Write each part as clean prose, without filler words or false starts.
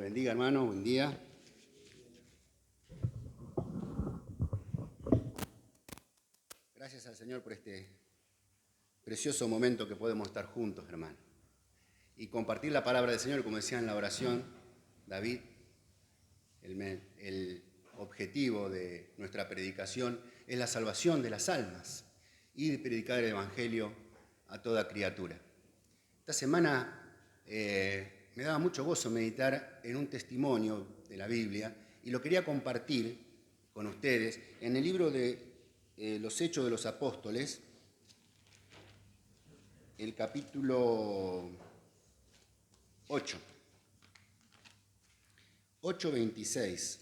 le bendiga, hermano. Buen día. Gracias al Señor por este precioso momento que podemos estar juntos, hermano. Y compartir la palabra del Señor, como decía en la oración David, el objetivo de nuestra predicación es la salvación de las almas y de predicar el Evangelio a toda criatura. Esta semana me daba mucho gozo meditar en un testimonio de la Biblia y lo quería compartir con ustedes en el libro de los Hechos de los Apóstoles, el capítulo 8:26.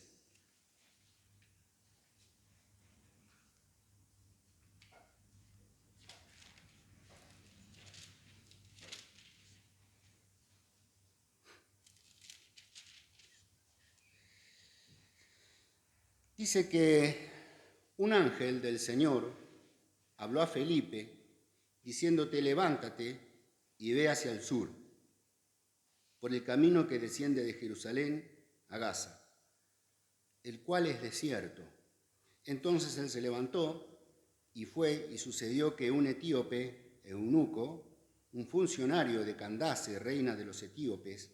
Dice que un ángel del Señor habló a Felipe diciéndote: levántate y ve hacia el sur, por el camino que desciende de Jerusalén a Gaza, el cual es desierto. Entonces él se levantó y fue, y sucedió que un etíope, eunuco, un funcionario de Candace, reina de los etíopes,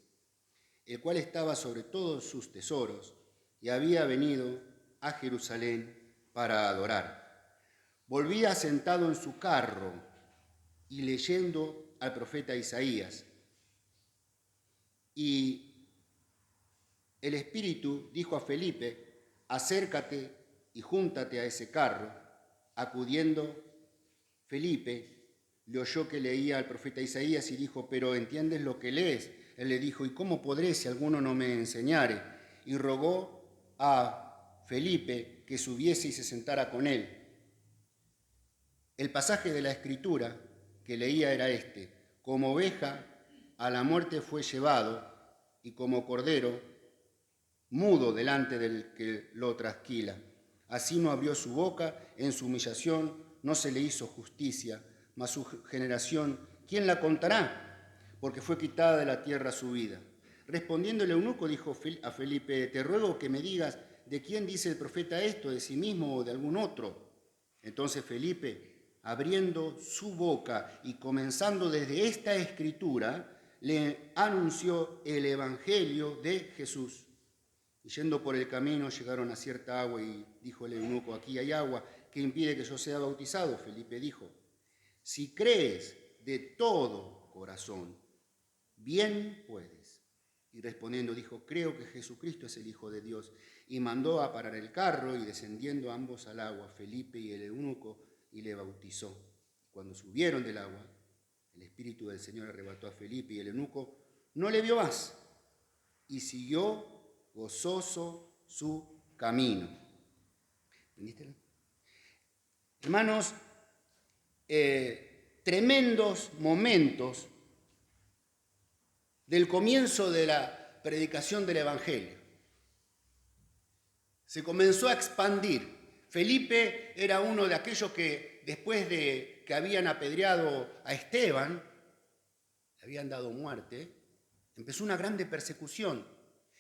el cual estaba sobre todos sus tesoros y había venido a Jerusalén para adorar, volvía sentado en su carro y leyendo al profeta Isaías. Y el Espíritu dijo a Felipe: acércate y júntate a ese carro. Acudiendo Felipe, le oyó que leía al profeta Isaías y dijo: ¿pero entiendes lo que lees? Él le dijo: ¿y cómo podré si alguno no me enseñare? Y rogó a Felipe que subiese y se sentara con él. El pasaje de la Escritura que leía era este: como oveja a la muerte fue llevado, y como cordero mudo delante del que lo trasquila. Así no abrió su boca, en su humillación no se le hizo justicia. Mas su generación, ¿quién la contará? Porque fue quitada de la tierra su vida. Respondiendo el eunuco dijo a Felipe: te ruego que me digas de quién dice el profeta esto, de sí mismo o de algún otro. Entonces Felipe, abriendo su boca y comenzando desde esta escritura, le anunció el evangelio de Jesús. Y yendo por el camino llegaron a cierta agua y dijo el eunuco: aquí hay agua, ¿qué impide que yo sea bautizado? Felipe dijo: si crees de todo corazón, bien puedes. Y respondiendo dijo: creo que Jesucristo es el Hijo de Dios. Y mandó a parar el carro, y descendiendo ambos al agua, Felipe y el eunuco, y le bautizó. Cuando subieron del agua, el Espíritu del Señor arrebató a Felipe, y el eunuco no le vio más, y siguió gozoso su camino. ¿Entendiste? Hermanos, tremendos momentos del comienzo de la predicación del Evangelio. Se comenzó a expandir. Felipe era uno de aquellos que, después de que habían apedreado a Esteban, le habían dado muerte, empezó una grande persecución.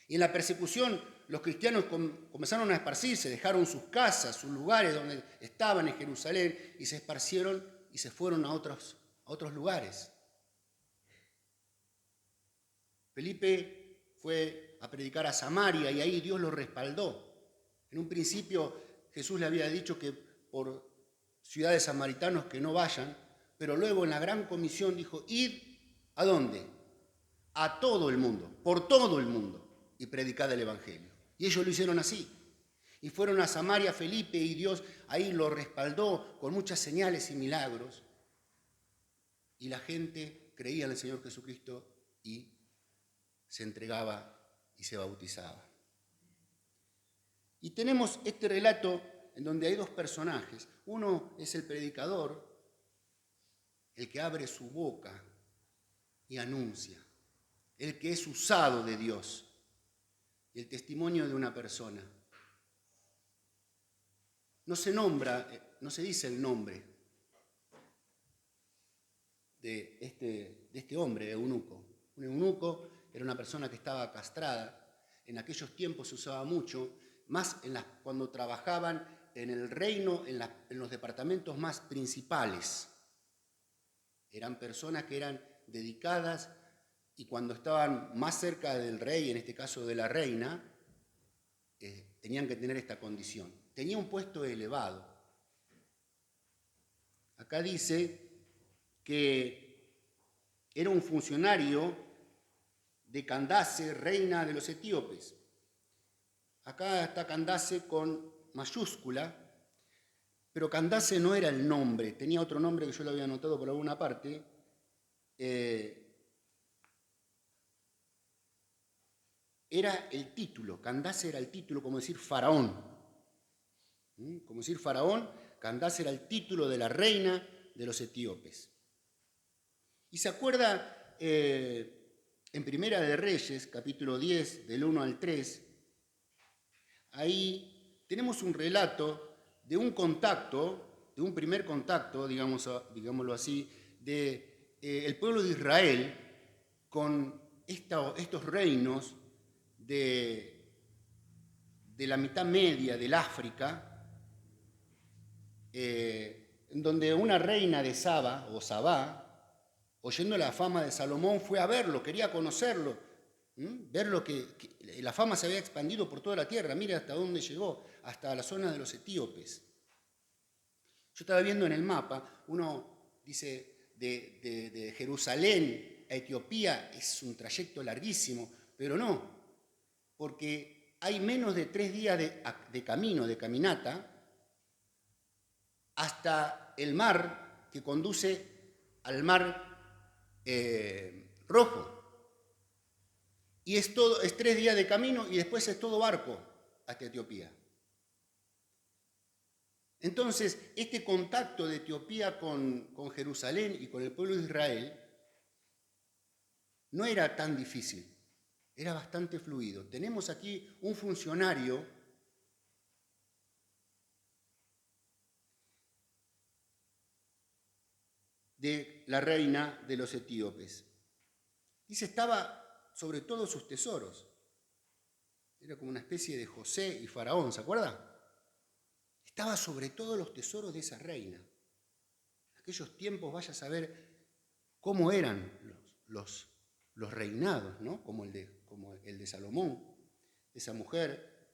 Y en la persecución los cristianos comenzaron a esparcirse, dejaron sus casas, sus lugares donde estaban en Jerusalén, y se esparcieron y se fueron a otros lugares. Felipe fue a predicar a Samaria y ahí Dios lo respaldó. En un principio Jesús le había dicho que por ciudades samaritanos que no vayan, pero luego en la gran comisión dijo: id, ¿a dónde? A todo el mundo, por todo el mundo, y predicad el Evangelio. Y ellos lo hicieron así. Y fueron a Samaria Felipe, y Dios ahí lo respaldó con muchas señales y milagros. Y la gente creía en el Señor Jesucristo y se entregaba y se bautizaba. Y tenemos este relato en donde hay dos personajes. Uno es el predicador, el que abre su boca y anuncia, el que es usado de Dios, y el testimonio de una persona. No se nombra, no se dice el nombre de este hombre, eunuco. Un eunuco era una persona que estaba castrada en aquellos tiempos se usaba mucho, más cuando trabajaban en el reino, en los departamentos más principales. Eran personas que eran dedicadas y cuando estaban más cerca del rey, en este caso de la reina, tenían que tener esta condición. Tenía un puesto elevado. Acá dice que era un funcionario de Candace, reina de los etíopes. Acá está Candace con mayúscula, pero Candace no era el nombre, tenía otro nombre que yo lo había anotado por alguna parte. Era el título, Candace era el título, como decir faraón. Como decir faraón, Candace era el título de la reina de los etíopes. Y se acuerda en Primera de Reyes, capítulo 10, del 1 al 3, ahí tenemos un relato de un contacto, de un primer contacto, digámoslo así, de el pueblo de Israel con estos reinos de la mitad media del África, en donde una reina de Saba, o Sabá, oyendo la fama de Salomón, fue a verlo, quería conocerlo, ver que la fama se había expandido por toda la tierra. Mire hasta dónde llegó, hasta la zona de los etíopes. Yo estaba viendo en el mapa, uno dice de Jerusalén a Etiopía es un trayecto larguísimo, pero no, porque hay menos de 3 días de camino, de caminata, hasta el mar que conduce al mar Rojo. Y es 3 días de camino y después es todo barco hasta Etiopía. Entonces, este contacto de Etiopía con Jerusalén y con el pueblo de Israel no era tan difícil, era bastante fluido. Tenemos aquí un funcionario de la reina de los etíopes. Dice, estaba sobre todos sus tesoros. Era como una especie de José y Faraón, ¿se acuerda? Estaba sobre todos los tesoros de esa reina. En aquellos tiempos vaya a saber cómo eran los reinados, ¿no? Como el de Salomón, esa mujer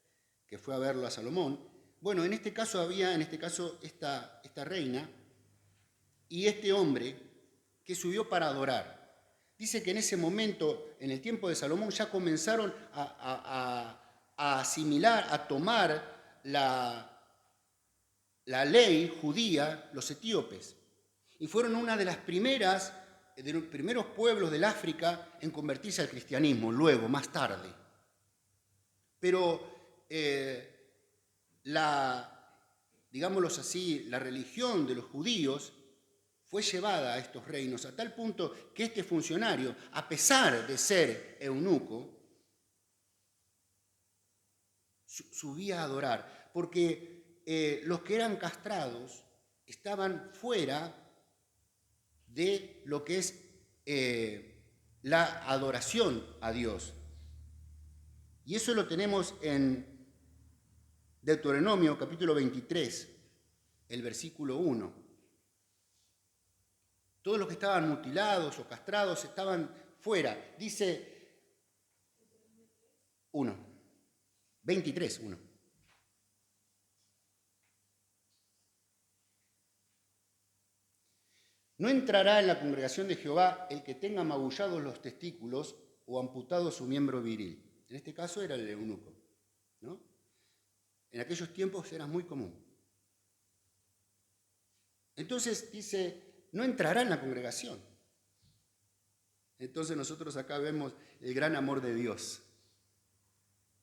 que fue a verlo a Salomón. Bueno, en este caso había, esta reina y este hombre que subió para adorar. Dice que en ese momento, en el tiempo de Salomón, ya comenzaron a asimilar, a tomar la ley judía, los etíopes. Y fueron una de los primeros pueblos del África en convertirse al cristianismo, luego, más tarde. Pero digámoslo así, la religión de los judíos fue llevada a estos reinos a tal punto que este funcionario, a pesar de ser eunuco, subía a adorar, porque los que eran castrados estaban fuera de lo que es la adoración a Dios. Y eso lo tenemos en Deuteronomio capítulo 23, el versículo 1. Todos los que estaban mutilados o castrados estaban fuera. Dice 1, 23, 1. No entrará en la congregación de Jehová el que tenga magullados los testículos o amputado su miembro viril. En este caso era el eunuco, ¿no? En aquellos tiempos era muy común. Entonces dice, no entrará en la congregación. Entonces nosotros acá vemos el gran amor de Dios.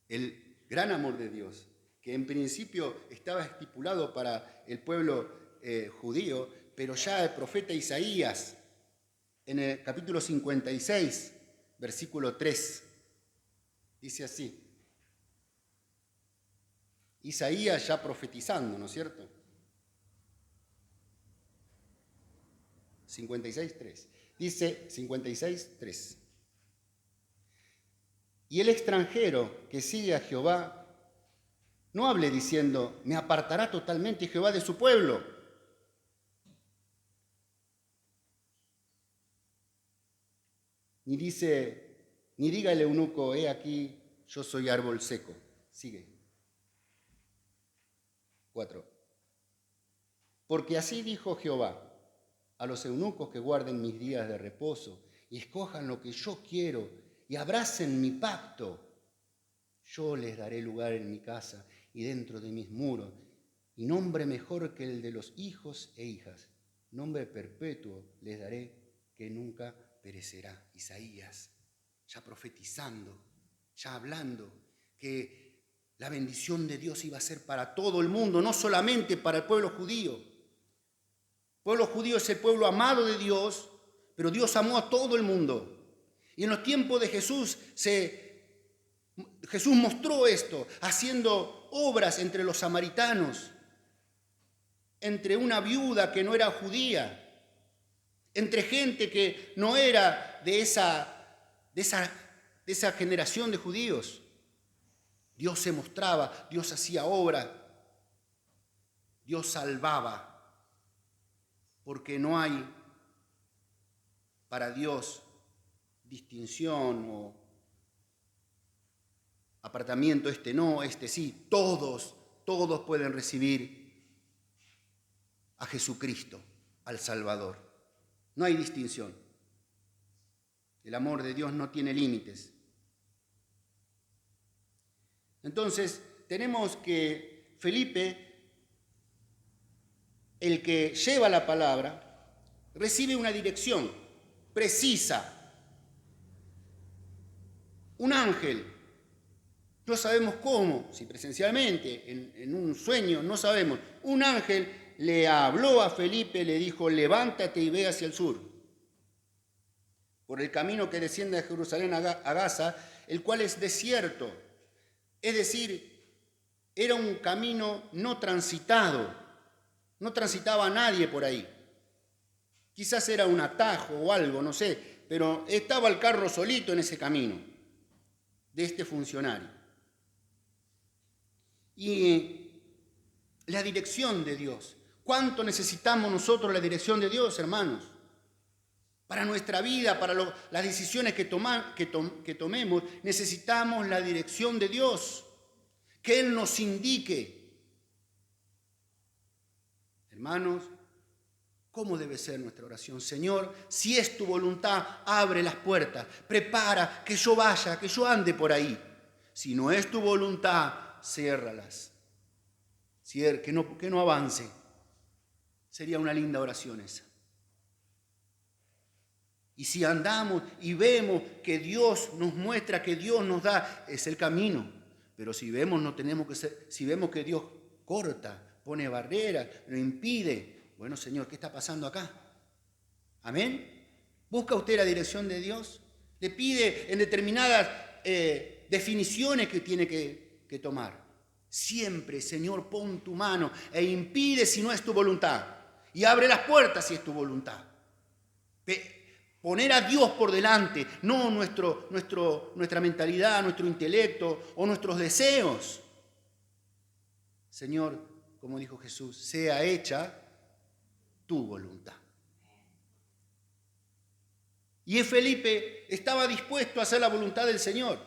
El gran amor de Dios, que en principio estaba estipulado para el pueblo judío, pero ya el profeta Isaías, en el capítulo 56, versículo 3, dice así. Isaías ya profetizando, ¿no es cierto? 56, 3. Dice 56, 3. Y el extranjero que sigue a Jehová, no hable diciendo, me apartará totalmente Jehová de su pueblo. Ni diga el eunuco, he aquí, yo soy árbol seco. Sigue. 4. Porque así dijo Jehová, a los eunucos que guarden mis días de reposo y escojan lo que yo quiero y abracen mi pacto, yo les daré lugar en mi casa y dentro de mis muros, y nombre mejor que el de los hijos e hijas, nombre perpetuo les daré que nunca perecerá. Isaías, ya profetizando, ya hablando que la bendición de Dios iba a ser para todo el mundo, no solamente para el pueblo judío. El pueblo judío es el pueblo amado de Dios, pero Dios amó a todo el mundo. Y en los tiempos de Jesús Jesús mostró esto, haciendo obras entre los samaritanos, entre una viuda que no era judía, entre gente que no era de esa generación de judíos. Dios se mostraba, Dios hacía obra, Dios salvaba, porque no hay para Dios distinción o apartamiento, este no, este sí. Todos pueden recibir a Jesucristo, al Salvador. No hay distinción. El amor de Dios no tiene límites. Entonces, tenemos que Felipe, el que lleva la palabra, recibe una dirección precisa. Un ángel, no sabemos cómo, si presencialmente, en un sueño, no sabemos. Un ángel le habló a Felipe, le dijo, levántate y ve hacia el sur, por el camino que desciende de Jerusalén a Gaza, el cual es desierto. Es decir, era un camino no transitado, no transitaba nadie por ahí. Quizás era un atajo o algo, no sé, pero estaba el carro solito en ese camino de este funcionario. Y la dirección de Dios. ¿Cuánto necesitamos nosotros la dirección de Dios, hermanos? Para nuestra vida, para las decisiones que tomemos, necesitamos la dirección de Dios. Que Él nos indique. Hermanos, ¿cómo debe ser nuestra oración? Señor, si es tu voluntad, abre las puertas, prepara que yo vaya, que yo ande por ahí. Si no es tu voluntad, ciérralas. Que no avance. Sería una linda oración esa. Y si andamos y vemos que Dios nos muestra, que Dios nos da, es el camino. Pero si vemos, si vemos que Dios corta, pone barreras, lo impide, bueno, Señor, ¿qué está pasando acá? ¿Amén? ¿Busca usted la dirección de Dios? Le pide en determinadas definiciones que tiene que tomar. Siempre, Señor, pon tu mano e impide si no es tu voluntad. Y abre las puertas si es tu voluntad. Poner a Dios por delante, no nuestra mentalidad, nuestro intelecto o nuestros deseos. Señor, como dijo Jesús, sea hecha tu voluntad. Y Felipe estaba dispuesto a hacer la voluntad del Señor,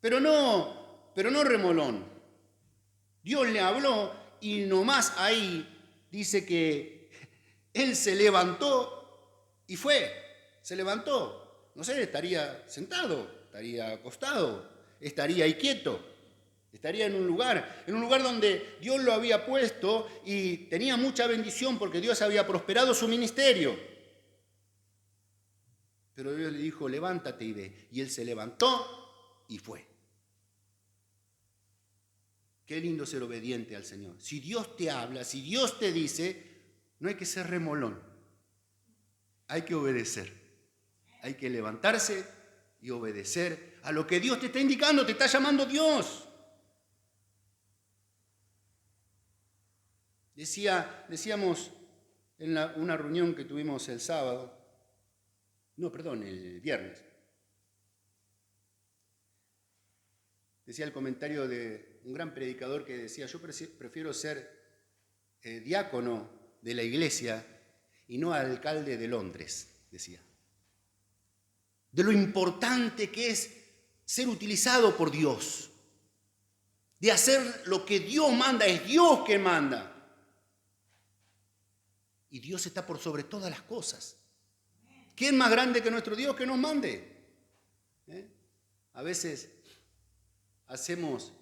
pero no remolón. Dios le habló y nomás ahí dice que él se levantó y fue. Se levantó. No sé, estaría sentado, estaría acostado, estaría ahí quieto. Estaría en un lugar donde Dios lo había puesto y tenía mucha bendición porque Dios había prosperado su ministerio. Pero Dios le dijo, levántate y ve. Y él se levantó y fue. Qué lindo ser obediente al Señor. Si Dios te habla, si Dios te dice, no hay que ser remolón. Hay que obedecer. Hay que levantarse y obedecer a lo que Dios te está indicando, te está llamando Dios. Decíamos en una reunión que tuvimos el viernes. Decía el comentario de un gran predicador que decía, yo prefiero ser diácono de la iglesia y no alcalde de Londres, decía. De lo importante que es ser utilizado por Dios, de hacer lo que Dios manda, es Dios que manda. Y Dios está por sobre todas las cosas. ¿Quién más grande que nuestro Dios que nos mande? A veces hacemos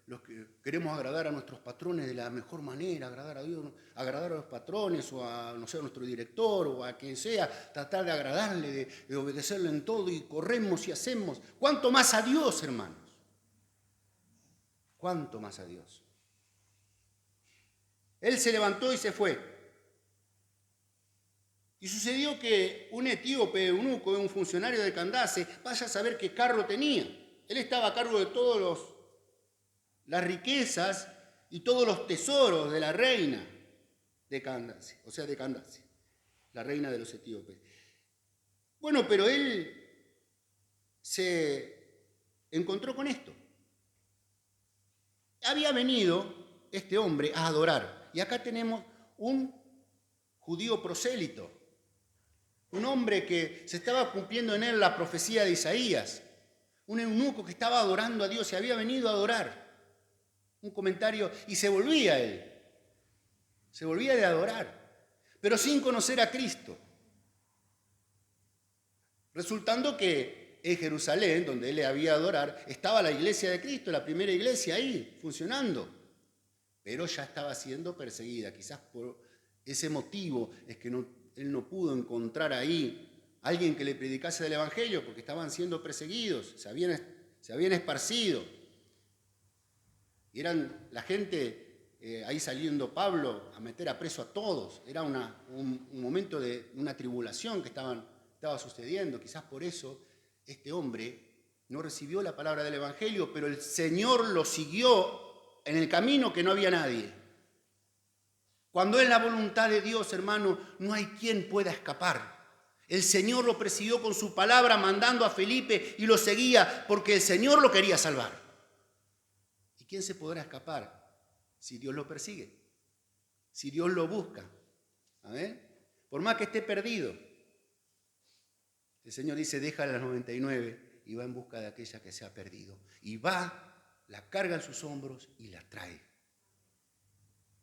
los que queremos agradar a nuestros patrones de la mejor manera, agradar a Dios, agradar a los patrones o a, no sé, a nuestro director o a quien sea, tratar de agradarle, de obedecerle en todo y corremos y hacemos. ¿Cuánto más a Dios, hermanos? ¿Cuánto más a Dios? Él se levantó y se fue. Y sucedió que un etíope eunuco, un funcionario de Candace, vaya a saber qué cargo tenía. Él estaba a cargo de todas las riquezas y todos los tesoros de la reina de Candace, o sea, de Candace, la reina de los etíopes. Bueno, pero él se encontró con esto. Había venido este hombre a adorar. Y acá tenemos un judío prosélito, un hombre que se estaba cumpliendo en él la profecía de Isaías, un eunuco que estaba adorando a Dios y había venido a adorar. Un comentario, y se volvía él, se volvía de adorar, pero sin conocer a Cristo. Resultando que en Jerusalén, donde él le había adorar, estaba la iglesia de Cristo, la primera iglesia ahí, funcionando. Pero ya estaba siendo perseguida. Quizás por ese motivo es que él no pudo encontrar ahí alguien que le predicase del Evangelio, porque estaban siendo perseguidos, se habían esparcido. Y eran la gente, ahí saliendo Pablo, a meter a preso a todos. Era un momento de una tribulación que estaba sucediendo. Quizás por eso este hombre no recibió la palabra del Evangelio, pero el Señor lo siguió en el camino que no había nadie. Cuando es la voluntad de Dios, hermano, no hay quien pueda escapar. El Señor lo persiguió con su palabra, mandando a Felipe y lo seguía porque el Señor lo quería salvar. ¿Y quién se podrá escapar si Dios lo persigue? Si Dios lo busca. Por más que esté perdido, el Señor dice, deja las 99 y va en busca de aquella que se ha perdido. Y va, la carga en sus hombros y la trae.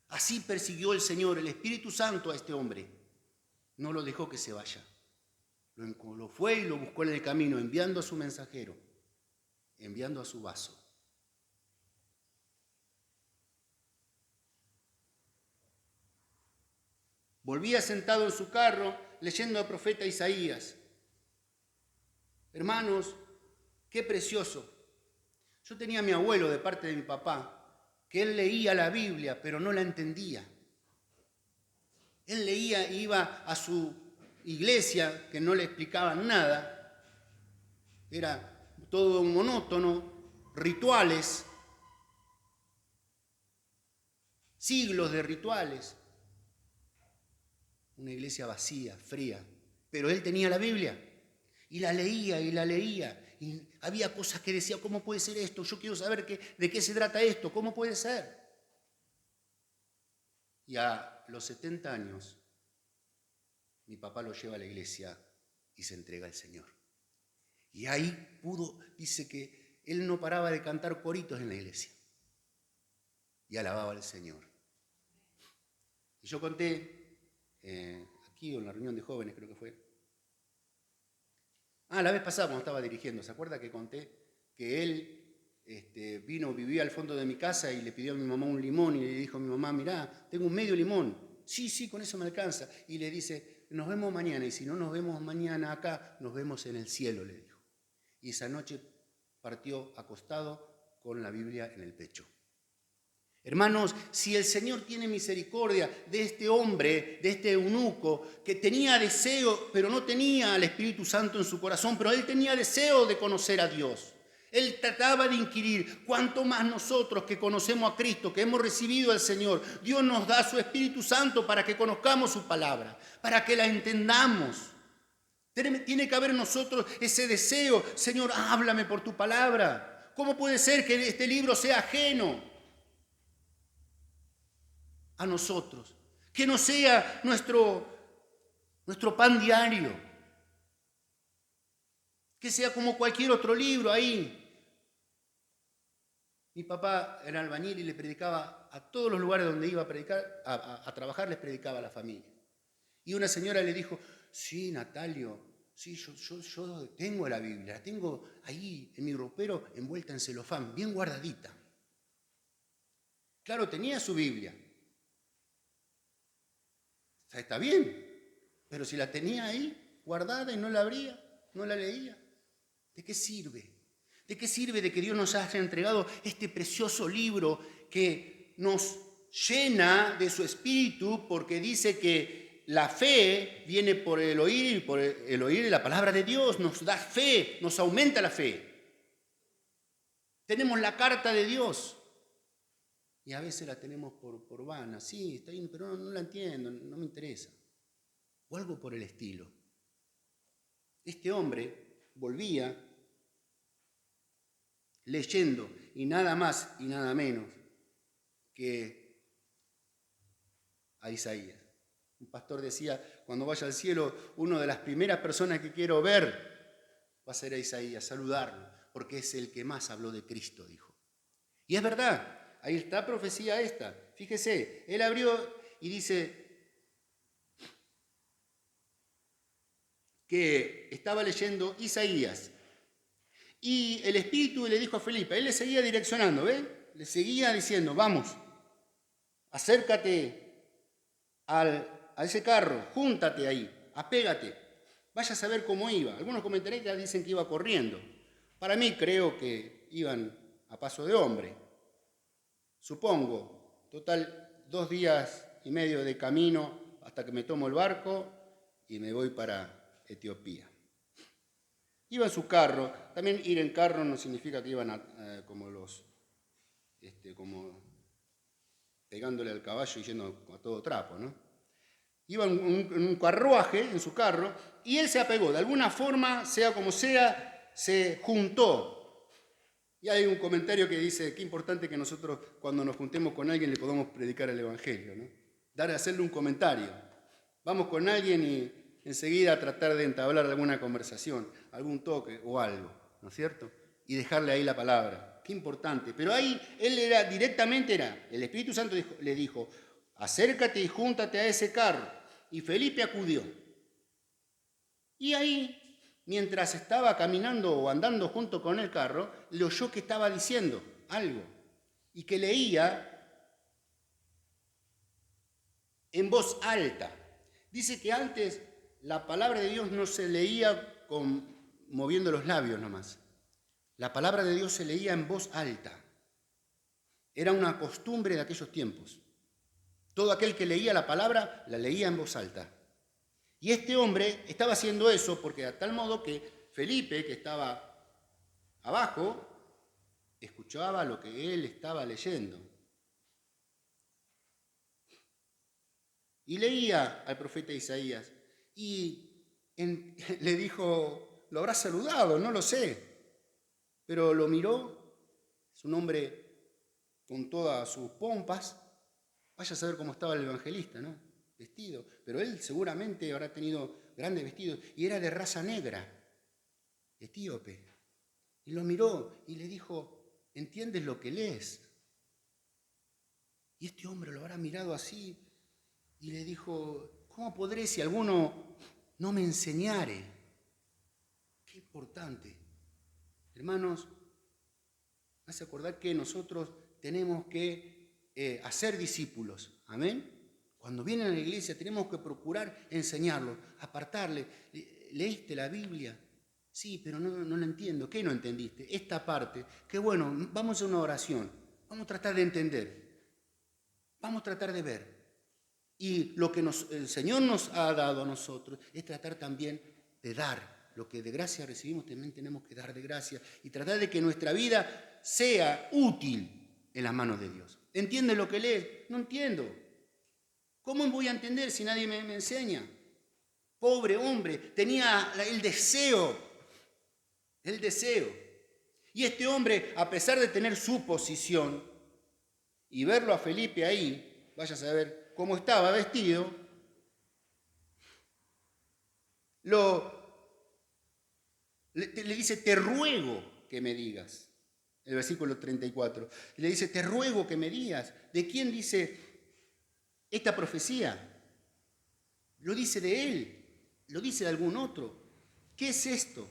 Así persiguió el Señor, el Espíritu Santo, a este hombre. No lo dejó que se vaya. Lo fue y lo buscó en el camino, enviando a su mensajero, enviando a su vaso. Volvía sentado en su carro, leyendo al profeta Isaías. Hermanos, qué precioso. Yo tenía a mi abuelo de parte de mi papá, que él leía la Biblia, pero no la entendía. Él leía e iba a su iglesia, que no le explicaban nada. Era todo monótono, rituales, siglos de rituales. Una iglesia vacía, fría. Pero él tenía la Biblia y la leía y la leía. Y había cosas que decía, ¿cómo puede ser esto? Yo quiero saber de qué se trata esto, ¿cómo puede ser? Y a los 70 años, mi papá lo lleva a la iglesia y se entrega al Señor. Y ahí dice que él no paraba de cantar coritos en la iglesia. Y alababa al Señor. Y yo conté, aquí en la reunión de jóvenes creo que fue, la vez pasada cuando estaba dirigiendo, ¿se acuerda que conté que él vivía al fondo de mi casa y le pidió a mi mamá un limón y le dijo a mi mamá, mirá, tengo un medio limón. Sí, con eso me alcanza. Y le dice, nos vemos mañana y si no nos vemos mañana acá, nos vemos en el cielo, le dijo. Y esa noche partió acostado con la Biblia en el pecho. Hermanos, si el Señor tiene misericordia de este hombre, de este eunuco, que tenía deseo, pero no tenía al Espíritu Santo en su corazón, pero él tenía deseo de conocer a Dios. Él trataba de inquirir, cuánto más nosotros que conocemos a Cristo, que hemos recibido al Señor, Dios nos da su Espíritu Santo para que conozcamos su palabra, para que la entendamos. Tiene que haber en nosotros ese deseo. Señor, háblame por tu palabra. ¿Cómo puede ser que este libro sea ajeno a nosotros? Que no sea nuestro pan diario. Que sea como cualquier otro libro ahí. Mi papá era albañil y le predicaba a todos los lugares donde iba a predicar, a trabajar, les predicaba a la familia. Y una señora le dijo, sí, Natalio, sí, yo tengo la Biblia, la tengo ahí en mi ropero envuelta en celofán, bien guardadita. Claro, tenía su Biblia. O sea, está bien, pero si la tenía ahí guardada y no la abría, no la leía, ¿de qué sirve? ¿De qué sirve de que Dios nos haya entregado este precioso libro que nos llena de su espíritu, porque dice que la fe viene por el oír y por el oír la palabra de Dios nos da fe, nos aumenta la fe? Tenemos la carta de Dios y a veces la tenemos por vana. Sí, está bien, pero no la entiendo, no me interesa. O algo por el estilo. Este hombre volvía leyendo, y nada más y nada menos que a Isaías. Un pastor decía, cuando vaya al cielo, una de las primeras personas que quiero ver va a ser a Isaías, saludarlo, porque es el que más habló de Cristo, dijo. Y es verdad, ahí está profecía esta. Fíjese, él abrió y dice que estaba leyendo Isaías. Y el Espíritu le dijo a Felipe, él le seguía direccionando, ¿ve? Le seguía diciendo, vamos, acércate a ese carro, júntate ahí, apégate, vaya a saber cómo iba. Algunos comentaristas dicen que iba corriendo. Para mí creo que iban a paso de hombre. Supongo, total 2 días y medio de camino hasta que me tomo el barco y me voy para Etiopía. Iba en su carro. También ir en carro no significa que iban como pegándole al caballo y yendo a todo trapo, ¿no? Iba en un carruaje, en su carro, y él se apegó. De alguna forma, sea como sea, se juntó. Y hay un comentario que dice, qué importante que nosotros cuando nos juntemos con alguien le podamos predicar el Evangelio, ¿no? Hacerle un comentario. Vamos con alguien y enseguida tratar de entablar alguna conversación, algún toque o algo, ¿no es cierto? Y dejarle ahí la palabra. Qué importante. Pero ahí él el Espíritu Santo le dijo, acércate y júntate a ese carro. Y Felipe acudió. Y ahí, mientras estaba caminando o andando junto con el carro, le oyó que estaba diciendo algo y que leía en voz alta. Dice que antes la palabra de Dios no se leía moviendo los labios nomás. La palabra de Dios se leía en voz alta. Era una costumbre de aquellos tiempos. Todo aquel que leía la palabra la leía en voz alta. Y este hombre estaba haciendo eso porque de tal modo que Felipe, que estaba abajo, escuchaba lo que él estaba leyendo. Y leía al profeta Isaías y le dijo, lo habrá saludado, no lo sé, pero lo miró, es un hombre con todas sus pompas, vaya a saber cómo estaba el evangelista, ¿no? Vestido, pero él seguramente habrá tenido grandes vestidos y era de raza negra, etíope. Y lo miró y le dijo, ¿entiendes lo que lees? Y este hombre lo habrá mirado así y le dijo, ¿cómo podré si alguno no me enseñare? Qué importante. Hermanos, me hace acordar que nosotros tenemos que hacer discípulos. Amén. Cuando vienen a la iglesia tenemos que procurar enseñarlos, apartarle. ¿Leíste la Biblia? Sí, pero no la entiendo. ¿Qué no entendiste? Esta parte. Qué bueno, vamos a una oración. Vamos a tratar de entender. Vamos a tratar de ver. Y lo que el Señor nos ha dado a nosotros es tratar también de dar. Lo que de gracia recibimos también tenemos que dar de gracia. Y tratar de que nuestra vida sea útil en las manos de Dios. ¿Entiendes lo que lees? No entiendo. ¿Cómo voy a entender si nadie me enseña? Pobre hombre, tenía el deseo. Y este hombre, a pesar de tener su posición y verlo a Felipe ahí, vaya a saber cómo estaba vestido, le dice, te ruego que me digas. El versículo 34. Le dice, te ruego que me digas. ¿De quién dice esta profecía? ¿Lo dice de él? ¿Lo dice de algún otro? ¿Qué es esto?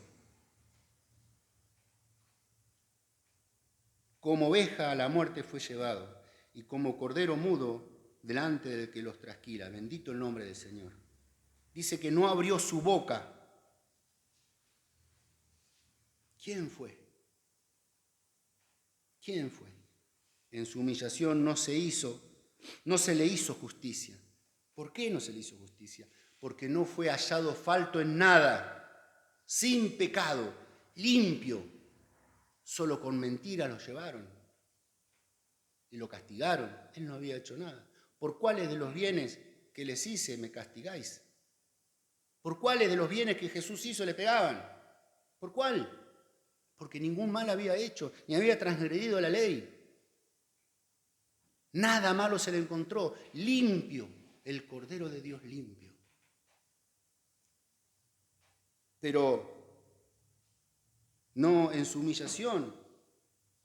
Como oveja a la muerte fue llevado, y como cordero mudo delante del que los trasquila. Bendito el nombre del Señor. Dice que no abrió su boca. ¿Quién fue? ¿Quién fue? En su humillación no se le hizo justicia. ¿Por qué no se le hizo justicia? Porque no fue hallado falto en nada, sin pecado, limpio. Solo con mentira lo llevaron y lo castigaron. Él no había hecho nada. ¿Por cuáles de los bienes que les hice me castigáis? ¿Por cuáles de los bienes que Jesús hizo le pegaban? ¿Por cuál? Porque ningún mal había hecho, ni había transgredido la ley. Nada malo se le encontró, limpio, el Cordero de Dios limpio. Pero no en su humillación,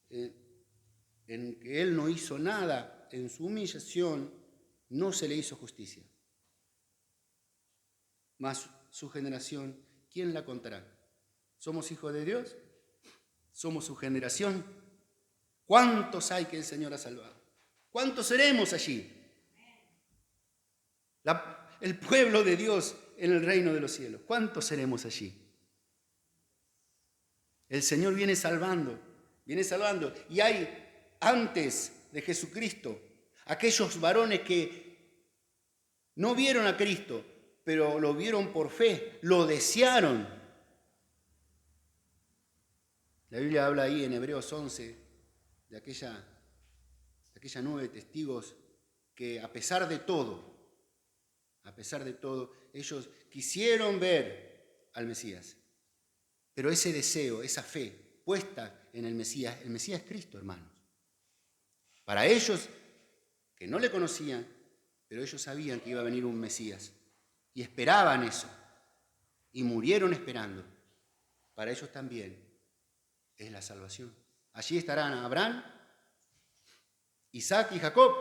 en que él no hizo nada, en su humillación no se le hizo justicia. Mas su generación, ¿quién la contará? ¿Somos hijos de Dios? ¿Somos su generación? ¿Cuántos hay que el Señor ha salvado? ¿Cuántos seremos allí? El pueblo de Dios en el reino de los cielos. ¿Cuántos seremos allí? El Señor viene salvando. Y hay antes de Jesucristo aquellos varones que no vieron a Cristo, pero lo vieron por fe, lo desearon. La Biblia habla ahí en Hebreos 11 de aquella nube de testigos que a pesar de todo, ellos quisieron ver al Mesías. Pero ese deseo, esa fe puesta en el Mesías es Cristo, hermanos. Para ellos que no le conocían, pero ellos sabían que iba a venir un Mesías y esperaban eso y murieron esperando. Para ellos también es la salvación. Allí estarán Abraham, Isaac y Jacob.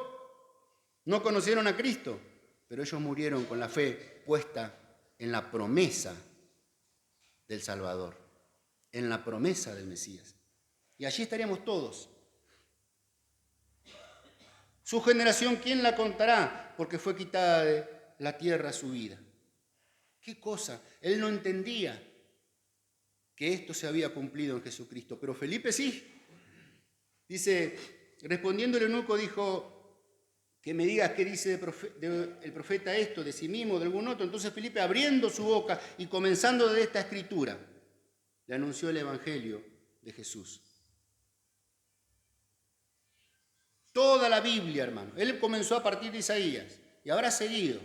No conocieron a Cristo, pero ellos murieron con la fe puesta en la promesa del Salvador, en la promesa del Mesías. Y allí estaríamos todos. Su generación, ¿quién la contará? Porque fue quitada de la tierra su vida. ¿Qué cosa? Él no entendía que esto se había cumplido en Jesucristo, pero Felipe sí. Dice, respondiendo el eunuco, dijo, que me digas qué dice el profeta esto, de sí mismo, de algún otro. Entonces Felipe, abriendo su boca y comenzando de esta escritura, le anunció el evangelio de Jesús. Toda la Biblia, hermano. Él comenzó a partir de Isaías y habrá seguido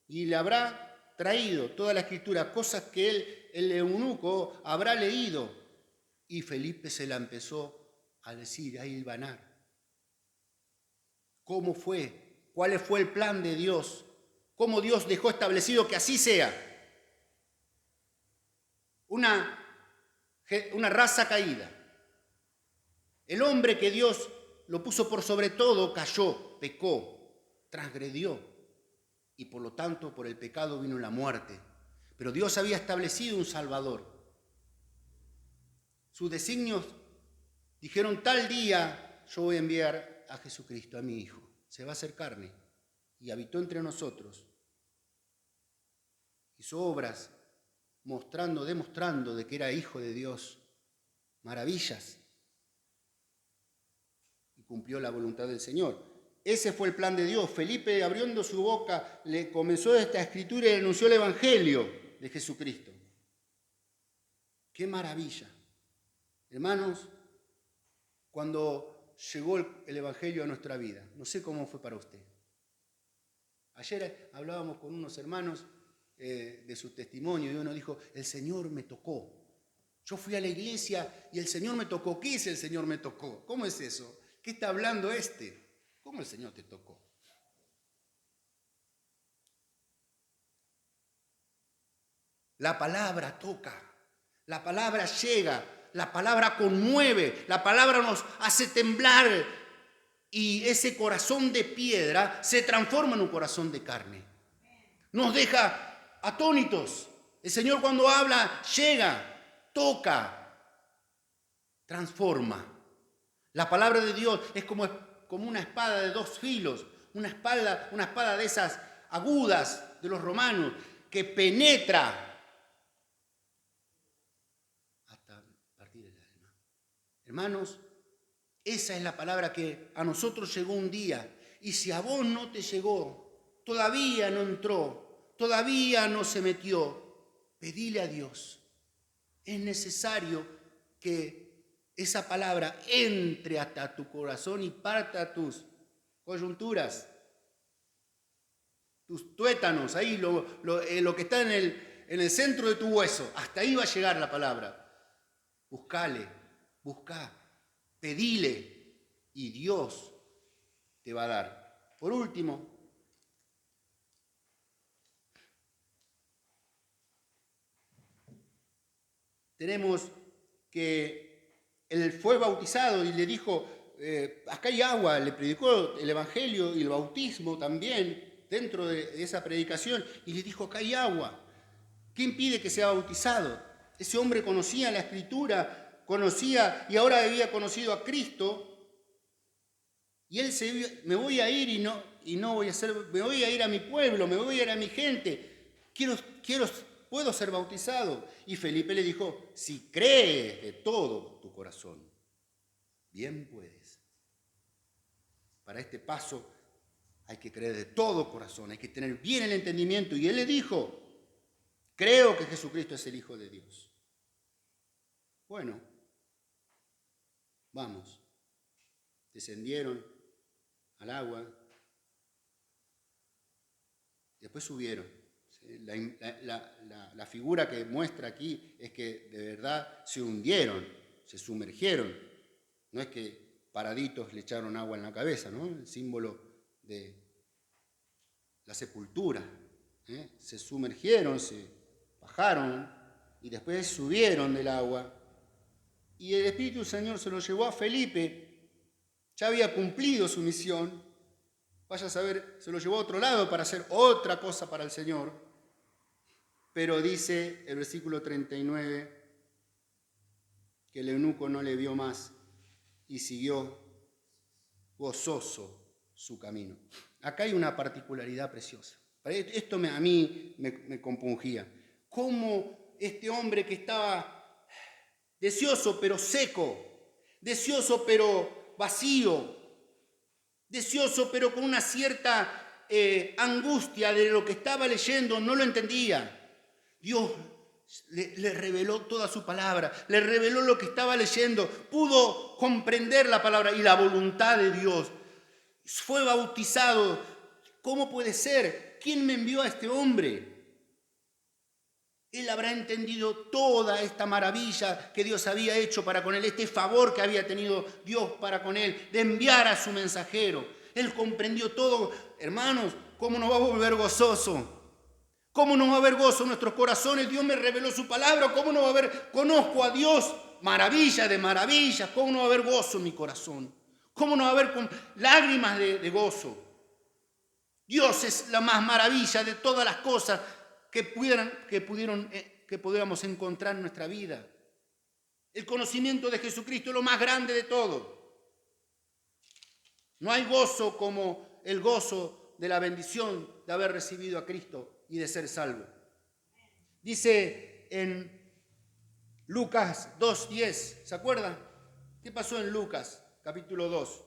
y le habrá traído toda la escritura, cosas que el eunuco habrá leído. Y Felipe se la empezó a decir, a hilvanar. ¿Cómo fue? ¿Cuál fue el plan de Dios? ¿Cómo Dios dejó establecido que así sea? Una raza caída. El hombre que Dios lo puso por sobre todo cayó, pecó, transgredió. Y por lo tanto, por el pecado vino la muerte. Pero Dios había establecido un Salvador. Sus designios dijeron, tal día yo voy a enviar a Jesucristo, a mi Hijo. Se va a hacer carne y habitó entre nosotros. Hizo obras demostrando de que era Hijo de Dios. Maravillas. Y cumplió la voluntad del Señor. Ese fue el plan de Dios. Felipe, abriendo su boca, le comenzó esta escritura y le anunció el Evangelio de Jesucristo. ¡Qué maravilla! Hermanos, cuando llegó el Evangelio a nuestra vida, no sé cómo fue para usted. Ayer hablábamos con unos hermanos de su testimonio, y uno dijo, el Señor me tocó. Yo fui a la iglesia y el Señor me tocó. ¿Qué es el Señor me tocó? ¿Cómo es eso? ¿Qué está hablando este? ¿Cómo el Señor te tocó? La palabra toca, la palabra llega, la palabra conmueve, la palabra nos hace temblar y ese corazón de piedra se transforma en un corazón de carne. Nos deja atónitos. El Señor cuando habla llega, toca, transforma. La palabra de Dios es como una espada de dos filos, una espada de esas agudas de los romanos que penetra hasta partir el alma. Hermanos, esa es la palabra que a nosotros llegó un día. Y si a vos no te llegó, todavía no entró, todavía no se metió, pedile a Dios. Es necesario que esa palabra entre hasta tu corazón y parta tus coyunturas, tus tuétanos, ahí lo que está en el centro de tu hueso. Hasta ahí va a llegar la palabra. Buscale, buscá, pedile y Dios te va a dar. Por último, tenemos que él fue bautizado y le dijo, acá hay agua, le predicó el evangelio y el bautismo también dentro de esa predicación y le dijo, acá hay agua. ¿Qué impide que sea bautizado? Ese hombre conocía la Escritura, conocía y ahora había conocido a Cristo y él me voy a ir y no voy a ser, me voy a ir a mi pueblo, me voy a ir a mi gente, puedo ser bautizado. Y Felipe le dijo, si crees de todo tu corazón, bien puedes. Para este paso hay que creer de todo corazón, hay que tener bien el entendimiento. Y él le dijo, creo que Jesucristo es el Hijo de Dios. Bueno, vamos. Descendieron al agua, después subieron. La figura que muestra aquí es que de verdad se hundieron, se sumergieron. No es que paraditos le echaron agua en la cabeza, ¿no? El símbolo de la sepultura. Se sumergieron, se bajaron y después subieron del agua. Y el Espíritu del Señor se lo llevó a Felipe. Ya había cumplido su misión. Vaya a saber, se lo llevó a otro lado para hacer otra cosa para el Señor. Pero dice el versículo 39 que el eunuco no le vio más y siguió gozoso su camino. Acá hay una particularidad preciosa. Esto a mí me compungía. Cómo este hombre que estaba deseoso pero seco, deseoso pero vacío, deseoso pero con una cierta angustia de lo que estaba leyendo, no lo entendía. Dios le reveló toda su palabra, le reveló lo que estaba leyendo, pudo comprender la palabra y la voluntad de Dios. Fue bautizado. ¿Cómo puede ser? ¿Quién me envió a este hombre? Él habrá entendido toda esta maravilla que Dios había hecho para con él, este favor que había tenido Dios para con él, de enviar a su mensajero. Él comprendió todo. Hermanos, ¿cómo nos va a volver gozoso? ¿Cómo no va a haber gozo en nuestros corazones? Dios me reveló su palabra. ¿Cómo no va a haber? Conozco a Dios, maravilla de maravillas. ¿Cómo no va a haber gozo en mi corazón? ¿Cómo no va a haber lágrimas de gozo? Dios es la más maravilla de todas las cosas que pudiéramos encontrar en nuestra vida. El conocimiento de Jesucristo es lo más grande de todo. No hay gozo como el gozo de la bendición de haber recibido a Cristo y de ser salvo. Dice en Lucas 2:10, ¿se acuerdan? ¿Qué pasó en Lucas capítulo 2?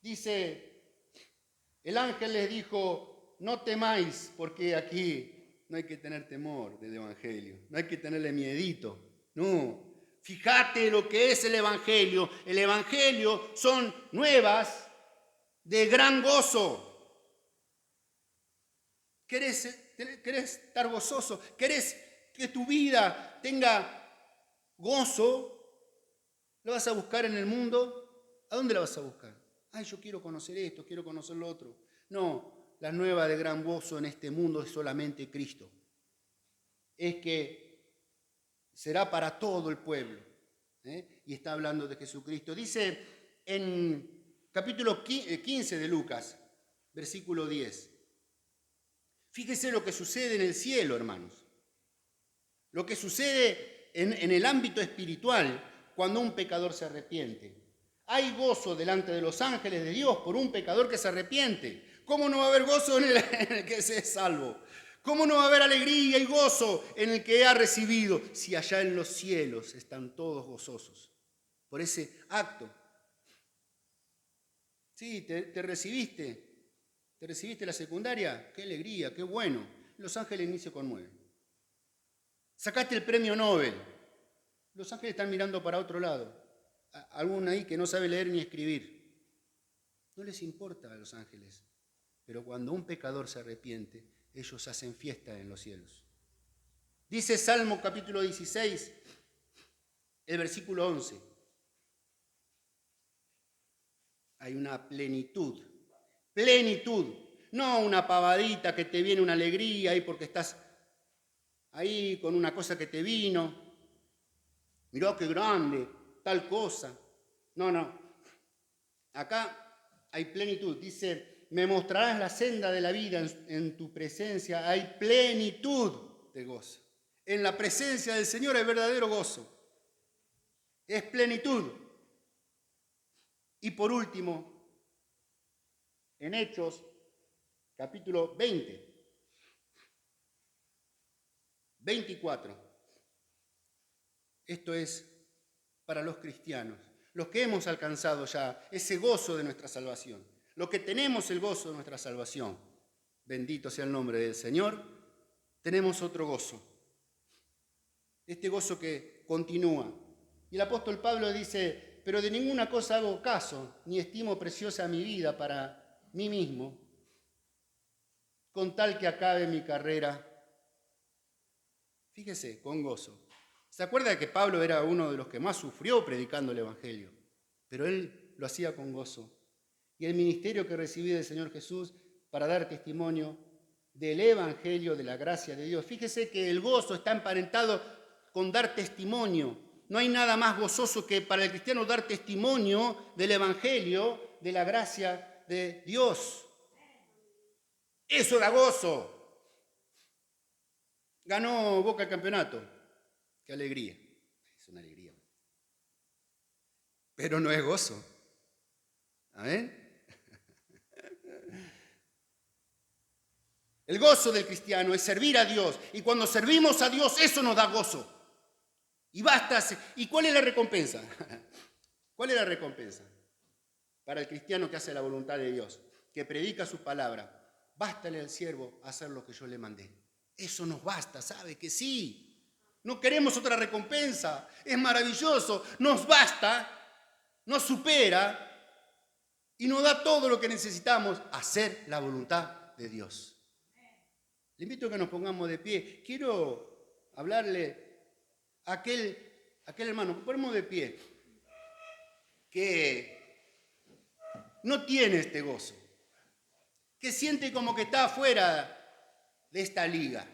Dice, el ángel les dijo, no temáis, porque aquí no hay que tener temor del evangelio, no hay que tenerle miedito, no. Fíjate lo que es el evangelio. El evangelio son nuevas de gran gozo. ¿Querés estar gozoso? ¿Querés que tu vida tenga gozo? ¿Lo vas a buscar en el mundo? ¿A dónde la vas a buscar? Ay, yo quiero conocer esto, quiero conocer lo otro. No, la nueva de gran gozo en este mundo es solamente Cristo. Es que será para todo el pueblo. Y está hablando de Jesucristo. Dice en capítulo 15 de Lucas, versículo 10. Fíjese lo que sucede en el cielo, hermanos. Lo que sucede en el ámbito espiritual cuando un pecador se arrepiente. Hay gozo delante de los ángeles de Dios por un pecador que se arrepiente. ¿Cómo no va a haber gozo en el que se es salvo? ¿Cómo no va a haber alegría y gozo en el que ha recibido si allá en los cielos están todos gozosos por ese acto? Sí, te recibiste. ¿Te recibiste la secundaria? ¡Qué alegría, qué bueno! Los ángeles ni se conmueven. Sacaste el premio Nobel. Los ángeles están mirando para otro lado. Alguno ahí que no sabe leer ni escribir. No les importa a los ángeles. Pero cuando un pecador se arrepiente, ellos hacen fiesta en los cielos. Dice Salmo capítulo 16, el versículo 11. Hay una plenitud. Plenitud. No una pavadita que te viene una alegría ahí porque estás ahí con una cosa que te vino. Mirá qué grande, tal cosa. No. Acá hay plenitud. Dice, me mostrarás la senda de la vida. En tu presencia hay plenitud de gozo. En la presencia del Señor hay verdadero gozo. Es plenitud. Y por último, en Hechos, capítulo 20, 24. Esto es para los cristianos, los que hemos alcanzado ya ese gozo de nuestra salvación, los que tenemos el gozo de nuestra salvación. Bendito sea el nombre del Señor. Tenemos otro gozo. Este gozo que continúa. Y el apóstol Pablo dice, pero de ninguna cosa hago caso, ni estimo preciosa mi vida para mí mismo, con tal que acabe mi carrera. Fíjese, con gozo. ¿Se acuerda de que Pablo era uno de los que más sufrió predicando el Evangelio? Pero él lo hacía con gozo. Y el ministerio que recibí del Señor Jesús para dar testimonio del Evangelio, de la gracia de Dios. Fíjese que el gozo está emparentado con dar testimonio. No hay nada más gozoso que para el cristiano dar testimonio del Evangelio, de la gracia de Dios. Eso da gozo. Ganó Boca el campeonato. Qué alegría. Es una alegría. Pero no es gozo. ¿Amén? El gozo del cristiano es servir a Dios. Y cuando servimos a Dios, eso nos da gozo. Y basta. ¿Y cuál es la recompensa? ¿Cuál es la recompensa? Para el cristiano que hace la voluntad de Dios, que predica su palabra. Bástale al siervo hacer lo que yo le mandé. Eso nos basta, ¿sabe que sí? No queremos otra recompensa. Es maravilloso. Nos basta, nos supera y nos da todo lo que necesitamos, hacer la voluntad de Dios. Le invito a que nos pongamos de pie. Quiero hablarle a aquel hermano, ponemos de pie, que no tiene este gozo, que siente como que está fuera de esta liga,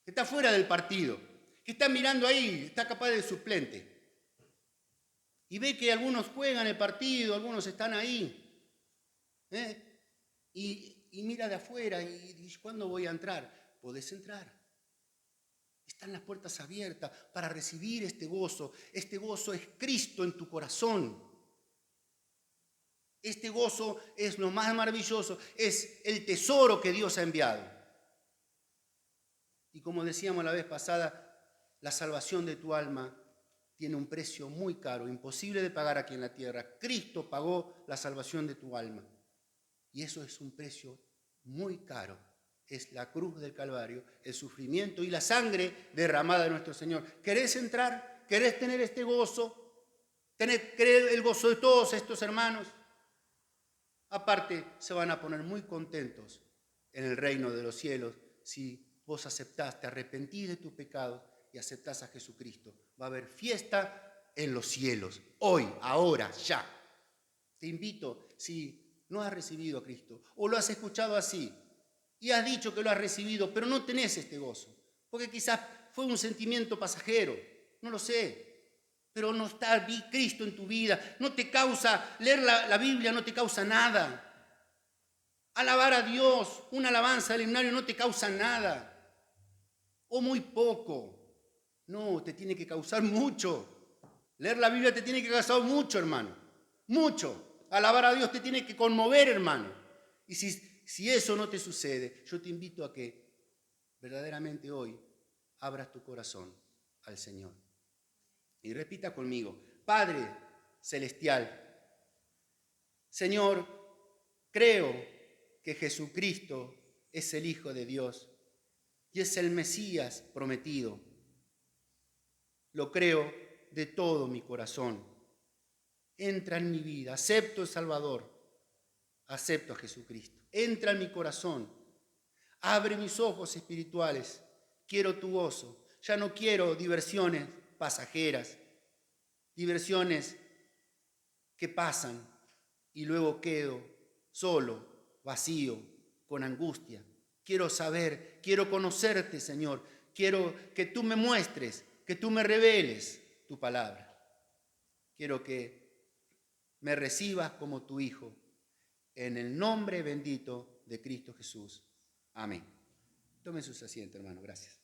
que está fuera del partido, que está mirando ahí, está capaz de suplente, y ve que algunos juegan el partido, algunos están ahí, y mira de afuera y dice, ¿cuándo voy a entrar? Podés entrar. Están las puertas abiertas para recibir este gozo. Este gozo es Cristo en tu corazón. Este gozo es lo más maravilloso, es el tesoro que Dios ha enviado. Y como decíamos la vez pasada, la salvación de tu alma tiene un precio muy caro, imposible de pagar aquí en la tierra. Cristo pagó la salvación de tu alma. Y eso es un precio muy caro. Es la cruz del Calvario, el sufrimiento y la sangre derramada de nuestro Señor. ¿Querés entrar? ¿Querés tener este gozo? ¿Querés el gozo de todos estos hermanos? Aparte, se van a poner muy contentos en el reino de los cielos si vos aceptás, te arrepentís de tus pecados y aceptás a Jesucristo. Va a haber fiesta en los cielos, hoy, ahora, ya. Te invito, si no has recibido a Cristo o lo has escuchado así y has dicho que lo has recibido, pero no tenés este gozo, porque quizás fue un sentimiento pasajero, no lo sé, pero no está Cristo en tu vida, no te causa, leer la Biblia no te causa nada. Alabar a Dios, una alabanza del himnario no te causa nada, o muy poco. No, te tiene que causar mucho. Leer la Biblia te tiene que causar mucho, hermano, mucho. Alabar a Dios te tiene que conmover, hermano. Y si eso no te sucede, yo te invito a que verdaderamente hoy abras tu corazón al Señor. Y repita conmigo: Padre Celestial, Señor, creo que Jesucristo es el Hijo de Dios y es el Mesías prometido. Lo creo de todo mi corazón. Entra en mi vida, acepto el Salvador, acepto a Jesucristo. Entra en mi corazón, abre mis ojos espirituales, quiero tu gozo. Ya no quiero diversiones pasajeras, diversiones que pasan y luego quedo solo, vacío, con angustia. Quiero saber, quiero conocerte, Señor. Quiero que tú me muestres, que tú me reveles tu palabra. Quiero que me recibas como tu Hijo, en el nombre bendito de Cristo Jesús. Amén. Tomen sus asientos, hermano. Gracias.